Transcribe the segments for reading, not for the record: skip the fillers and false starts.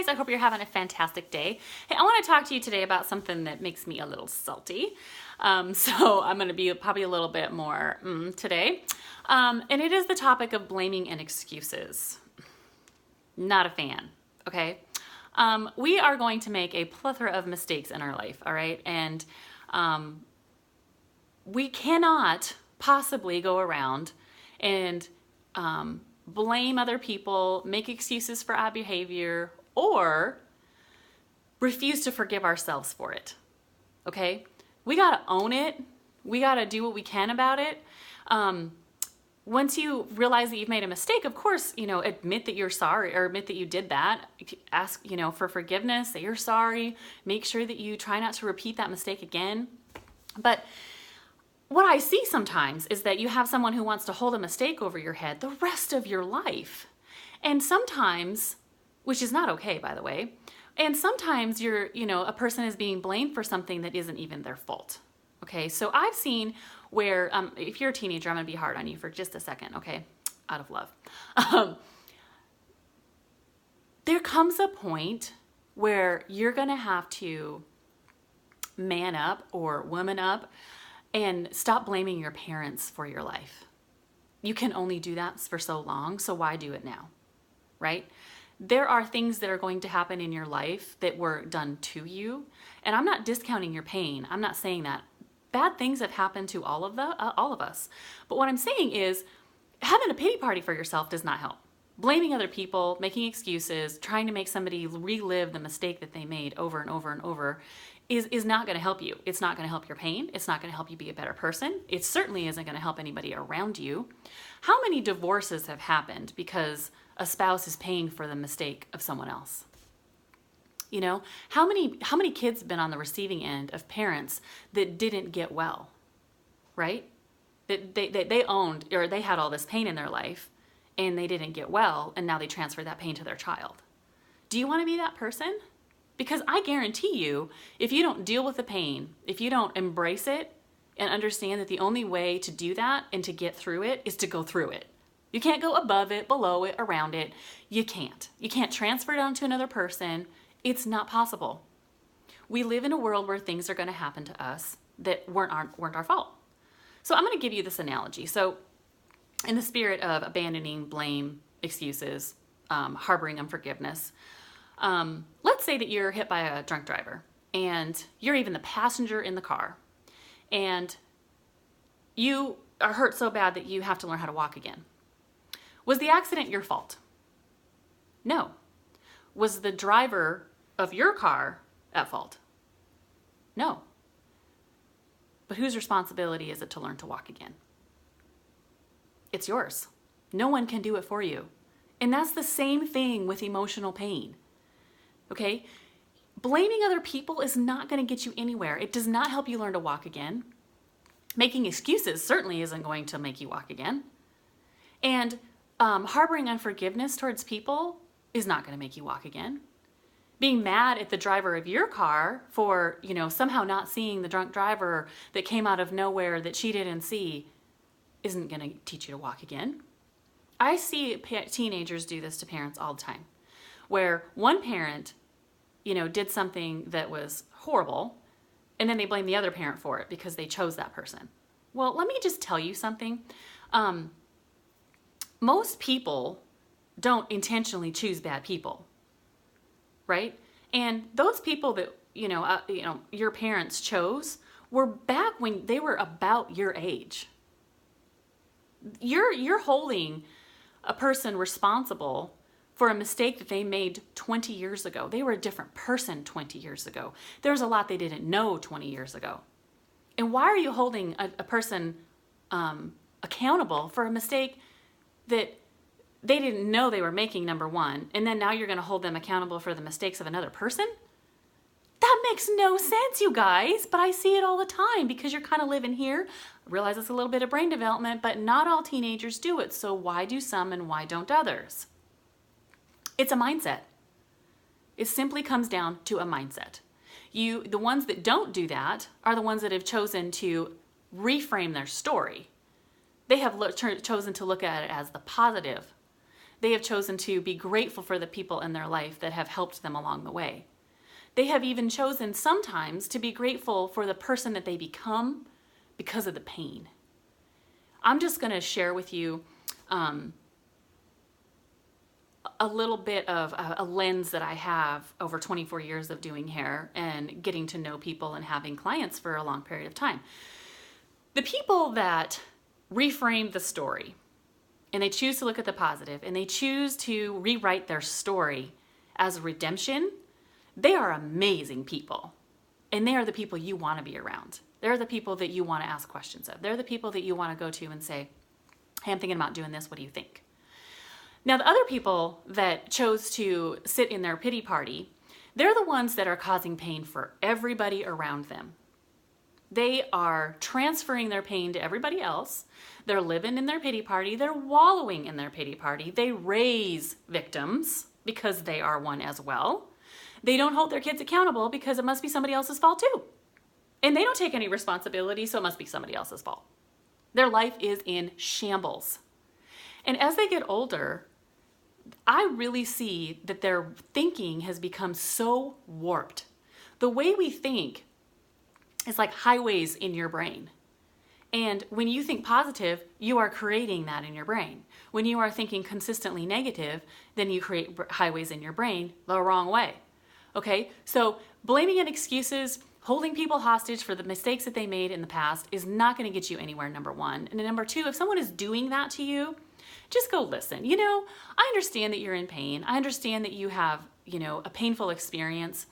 guys, I hope you're having a fantastic day. Hey, I want to talk to you today about something that makes me a little salty. So I'm going to be probably a little bit more today. And it is the topic of blaming and excuses. Not a fan, okay? We are going to make a plethora of mistakes in our life, all right? And we cannot possibly go around and blame other people, make excuses for our behavior, or refuse to forgive ourselves for it. Okay? We gotta own it. We gotta do what we can about it. Once you realize that you've made a mistake, of course, admit that you're sorry or admit that you did that. Ask, for forgiveness, say you're sorry. Make sure that you try not to repeat that mistake again. But what I see sometimes is that you have someone who wants to hold a mistake over your head the rest of your life. And sometimes, which is not okay, by the way, and sometimes a person is being blamed for something that isn't even their fault. Okay, so I've seen where, if you're a teenager, I'm gonna be hard on you for just a second, okay? Out of love. There comes a point where you're gonna have to man up or woman up and stop blaming your parents for your life. You can only do that for so long, so why do it now, right? There are things that are going to happen in your life that were done to you, and I'm not discounting your pain. I'm not saying that. Bad things have happened to all of us. But what I'm saying is having a pity party for yourself does not help. Blaming other people, making excuses, trying to make somebody relive the mistake that they made over and over and over is not going to help you. It's not going to help your pain. It's not going to help you be a better person. It certainly isn't going to help anybody around you. How many divorces have happened because a spouse is paying for the mistake of someone else? How many kids have been on the receiving end of parents that didn't get well, right? That they owned, or they had all this pain in their life and they didn't get well, and now they transfer that pain to their child. Do you want to be that person? Because I guarantee you, if you don't deal with the pain, if you don't embrace it and understand that the only way to do that and to get through it is to go through it. You can't go above it, below it, around it. You can't. You can't transfer it onto another person. It's not possible. We live in a world where things are going to happen to us that weren't our fault. So I'm going to give you this analogy. So in the spirit of abandoning blame, excuses, harboring unforgiveness, let's say that you're hit by a drunk driver and you're even the passenger in the car and you are hurt so bad that you have to learn how to walk again. Was the accident your fault? No. Was the driver of your car at fault? No. But whose responsibility is it to learn to walk again? It's yours. No one can do it for you. And that's the same thing with emotional pain. Okay? Blaming other people is not going to get you anywhere. It does not help you learn to walk again. Making excuses certainly isn't going to make you walk again. And harboring unforgiveness towards people is not going to make you walk again. Being mad at the driver of your car for, somehow not seeing the drunk driver that came out of nowhere that she didn't see isn't going to teach you to walk again. I see teenagers do this to parents all the time, where one parent, did something that was horrible, and then they blame the other parent for it because they chose that person. Well, let me just tell you something. Most people don't intentionally choose bad people, right? And those people that, your parents chose were back when they were about your age. You're holding a person responsible for a mistake that they made 20 years ago. They were a different person 20 years ago. There was a lot they didn't know 20 years ago. And why are you holding a person accountable for a mistake that they didn't know they were making, number one, and then now you're going to hold them accountable for the mistakes of another person? That makes no sense, you guys, but I see it all the time because you're kind of living here. I realize it's a little bit of brain development, but not all teenagers do it, so why do some and why don't others? It's a mindset. It simply comes down to a mindset. The ones that don't do that are the ones that have chosen to reframe their story. They have chosen to look at it as the positive. they have chosen to be grateful for the people in their life that have helped them along the way. They have even chosen sometimes to be grateful for the person that they become because of the pain. I'm just going to share with you a little bit of a lens that I have over 24 years of doing hair and getting to know people and having clients for a long period of time. The people that reframe the story and they choose to look at the positive and they choose to rewrite their story as redemption, they are amazing people. And they are the people you want to be around. They're the people that you want to ask questions of. They're the people that you want to go to and say, hey, I'm thinking about doing this. What do you think? Now, the other people that chose to sit in their pity party, they're the ones that are causing pain for everybody around them. They are transferring their pain to everybody else. They're living in their pity party. They're wallowing in their pity party. They raise victims because they are one as well. They don't hold their kids accountable because it must be somebody else's fault too. And they don't take any responsibility, so it must be somebody else's fault. Their life is in shambles. And as they get older, I really see that their thinking has become so warped. The way we think is like highways in your brain. And when you think positive, you are creating that in your brain. When you are thinking consistently negative, then you create highways in your brain the wrong way. Okay? So blaming and excuses, holding people hostage for the mistakes that they made in the past is not going to get you anywhere, number one. And number two, if someone is doing that to you, just go listen. You know, I understand that you're in pain. I understand that you have, a painful experience.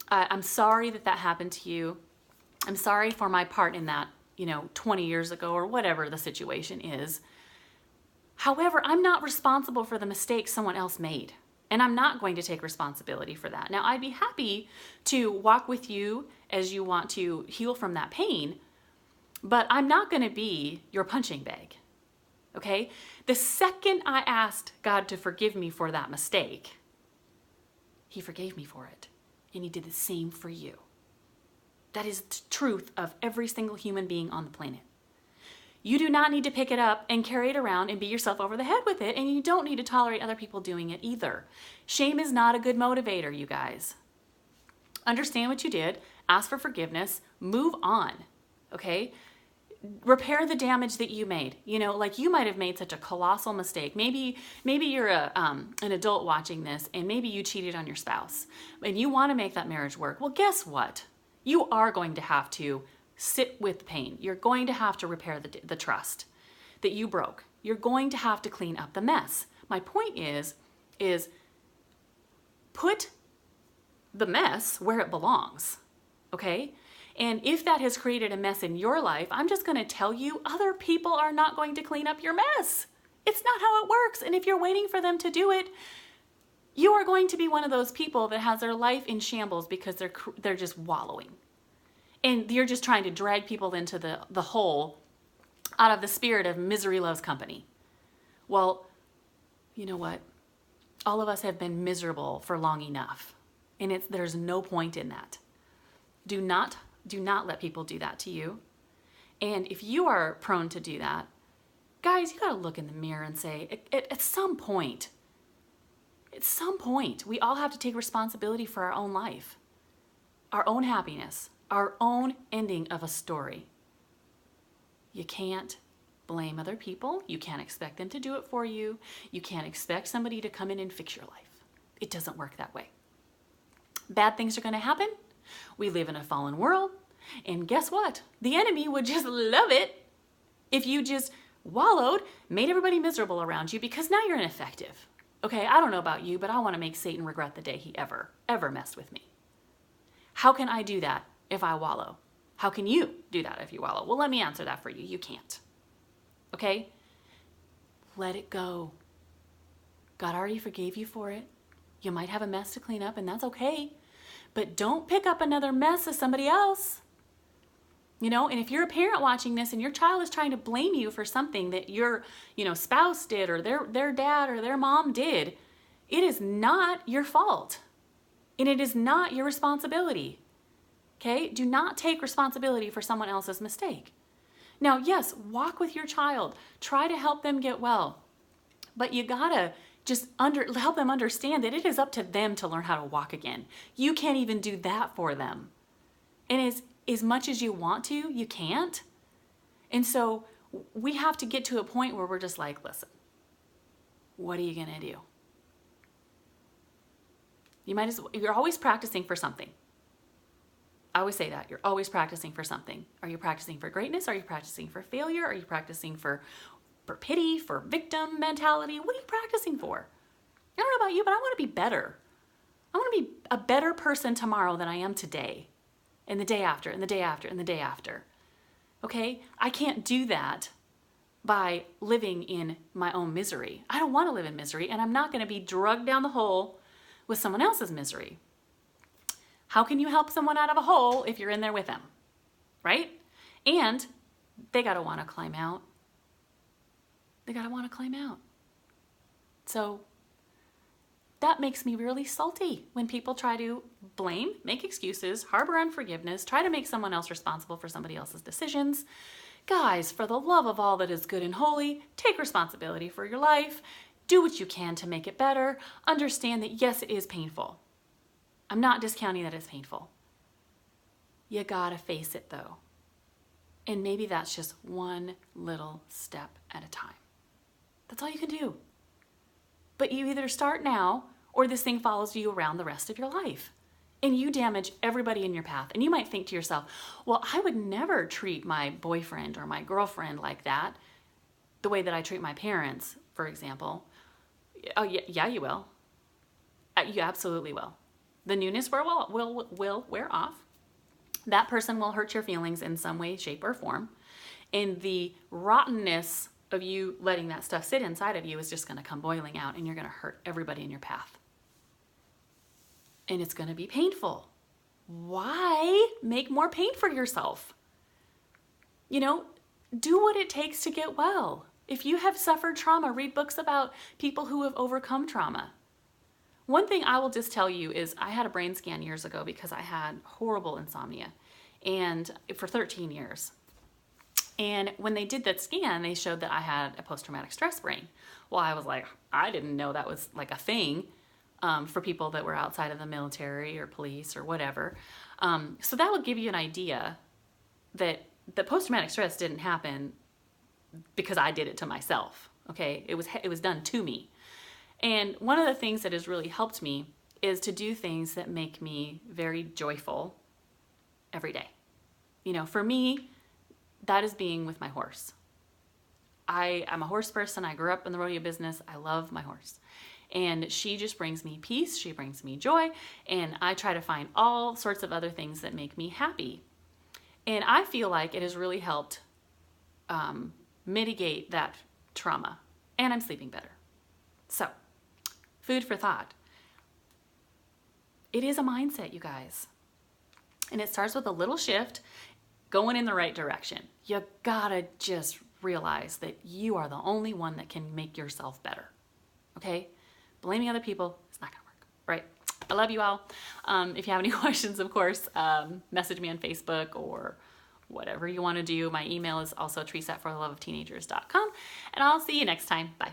I'm sorry that happened to you. I'm sorry for my part in that, 20 years ago or whatever the situation is. However, I'm not responsible for the mistakes someone else made. And I'm not going to take responsibility for that. Now, I'd be happy to walk with you as you want to heal from that pain, but I'm not going to be your punching bag. Okay? The second I asked God to forgive me for that mistake, He forgave me for it. And He did the same for you. That is the truth of every single human being on the planet. You do not need to pick it up and carry it around and beat yourself over the head with it, and you don't need to tolerate other people doing it either. Shame is not a good motivator, you guys. Understand what you did, ask for forgiveness, move on, okay? Repair the damage that you made. Like you might have made such a colossal mistake. Maybe you're an adult watching this and maybe you cheated on your spouse and you want to make that marriage work. Well, guess what? You are going to have to sit with pain. You're going to have to repair the trust that you broke. You're going to have to clean up the mess. My point is put the mess where it belongs, okay? And if that has created a mess in your life, I'm just going to tell you, other people are not going to clean up your mess. It's not how it works. And if you're waiting for them to do it, you are going to be one of those people that has their life in shambles because they're just wallowing. And you're just trying to drag people into the hole out of the spirit of misery loves company. Well, you know what? All of us have been miserable for long enough. And there's no point in that. Do not let people do that to you. And if you are prone to do that, guys, you got to look in the mirror and say, at some point, we all have to take responsibility for our own life, our own happiness, our own ending of a story. You can't blame other people. You can't expect them to do it for you. You can't expect somebody to come in and fix your life. It doesn't work that way. Bad things are going to happen. We live in a fallen world. And guess what? The enemy would just love it if you just wallowed, made everybody miserable around you because now you're ineffective. Okay, I don't know about you, but I want to make Satan regret the day he ever messed with me. How can I do that if I wallow? How can you do that if you wallow? Well, let me answer that for you. You can't. Okay? Let it go. God already forgave you for it. You might have a mess to clean up, and that's okay. But don't pick up another mess of somebody else. And if you're a parent watching this and your child is trying to blame you for something that your, spouse did or their dad or their mom did, it is not your fault. And it is not your responsibility. Okay? Do not take responsibility for someone else's mistake. Now, yes, walk with your child. Try to help them get well. But you gotta just help them understand that it is up to them to learn how to walk again. You can't even do that for them. And as much as you want to, you can't. And so we have to get to a point where we're just like, listen, what are you gonna do? You're always practicing for something. I always say that. You're always practicing for something. Are you practicing for greatness? Are you practicing for failure? Are you practicing for pity, for victim mentality? What are you practicing for? I don't know about you, but I want to be better. I want to be a better person tomorrow than I am today, and the day after, and the day after, and the day after. Okay? I can't do that by living in my own misery. I don't want to live in misery, and I'm not going to be drugged down the hole with someone else's misery. How can you help someone out of a hole if you're in there with them? Right? And they got to want to climb out. They got to want to climb out. So that makes me really salty when people try to blame, make excuses, harbor unforgiveness, try to make someone else responsible for somebody else's decisions. Guys, for the love of all that is good and holy, take responsibility for your life. Do what you can to make it better. Understand that yes, it is painful. I'm not discounting that it's painful. You gotta face it though. And maybe that's just one little step at a time. That's all you can do. But you either start now or this thing follows you around the rest of your life. And you damage everybody in your path. And you might think to yourself, well, I would never treat my boyfriend or my girlfriend like that, the way that I treat my parents, for example. Oh, yeah, you will. You absolutely will. The newness will wear off. That person will hurt your feelings in some way, shape, or form. And the rottenness of you letting that stuff sit inside of you is just going to come boiling out, and you're going to hurt everybody in your path. And it's going to be painful. Why make more pain for yourself? You know, do what it takes to get well. If you have suffered trauma, read books about people who have overcome trauma. One thing I will just tell you is I had a brain scan years ago because I had horrible insomnia, and for 13 years. And when they did that scan, they showed that I had a post-traumatic stress brain. Well, I was like, I didn't know that was like a thing for people that were outside of the military or police or whatever. So that would give you an idea that the post-traumatic stress didn't happen because I did it to myself. Okay, it was done to me. And one of the things that has really helped me is to do things that make me very joyful every day. You know, for me, that is being with my horse. I'm a horse person. I grew up in the rodeo business. I love my horse. And she just brings me peace. She brings me joy. And I try to find all sorts of other things that make me happy. And I feel like it has really helped mitigate that trauma. And I'm sleeping better. So, food for thought. It is a mindset, you guys. And it starts with a little shift going in the right direction. You gotta just realize that you are the only one that can make yourself better. Okay? Blaming other people is not gonna work, right? I love you all. If you have any questions, of course, message me on Facebook or whatever you want to do. My email is also Teresa@fortheloveofteenagers.com. And I'll see you next time. Bye.